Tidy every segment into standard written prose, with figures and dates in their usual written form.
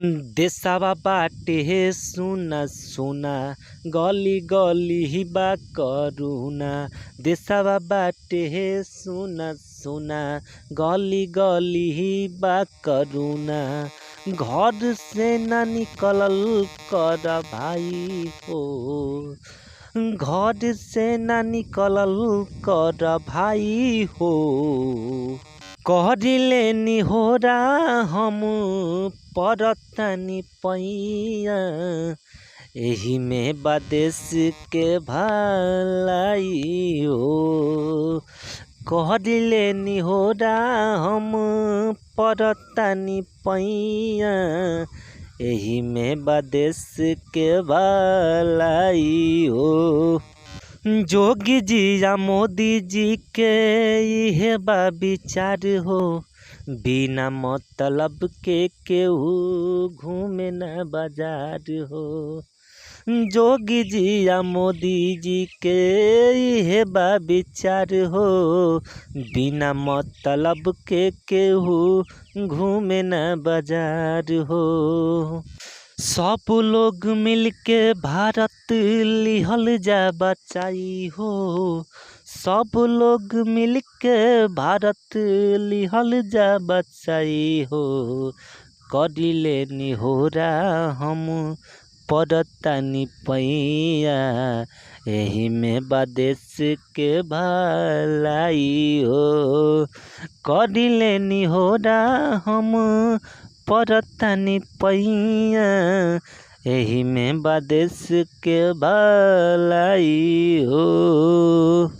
देशवा बाटे सुना सुना, गली गली बा करुणा। देशवा बाटे सुना सुना, गली गली बा करुणा। घर से ना निकलल कर भाई हो, घर से ना निकलल कर भाई हो। कहले निहोरा हम परतनी पैया, एही में बादेश के भलाई हो। कहले निहोरा हम परतनी पैया, एही में बादेश के भलाई हो। जोगी जी या मोदी जी के इहे बा विचार हो, बिना मतलब के केहू घूमे न बाजार हो। जोगी जी या मोदी जी के इहे बा विचार हो, बिना मतलब के केहू घूमे न बाजार हो। सब लोग मिलके भारत लिहल जा बचाई हो, सब लोग मिलके भारत लिहल जा बचाई हो। करिले निहोरा हम परतनी पैया, एही में बादेश के भलाई हो। करिले निहोरा हम परतनी पैया, एही में बादेश के भलाई हो।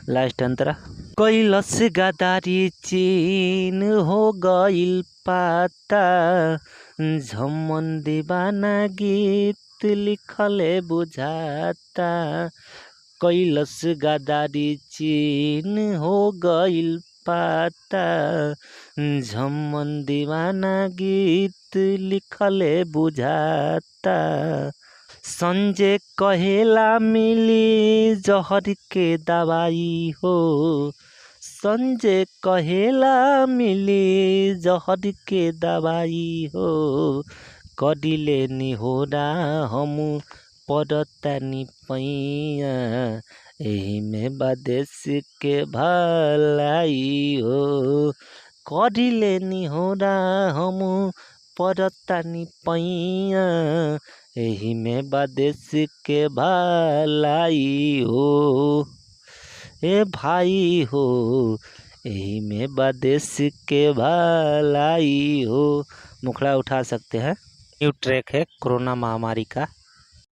लास्ट अंतरा। कैलस गदारी चीन हो गइल पाता, झमन दीवाना गीत लिखले बुझाता। कैलस गदारी चीन हो गइल पाता, झमन दीवाना गीत लिखले बुझाता। संजय कहेला मिली जहर के दवाई हो, संजय कहेला मिली जहर के दवाई हो। करिले निहोरा हम परतनी पैया, एही में बादेश के भलाई हो। करिले निहोरा हम परतनी पैया, एही में बादेश के भलाई हो। ए भाई हो, एही में बादेश के भलाई हो। मुखड़ा उठा सकते हैं। न्यू ट्रैक है कोरोना महामारी का।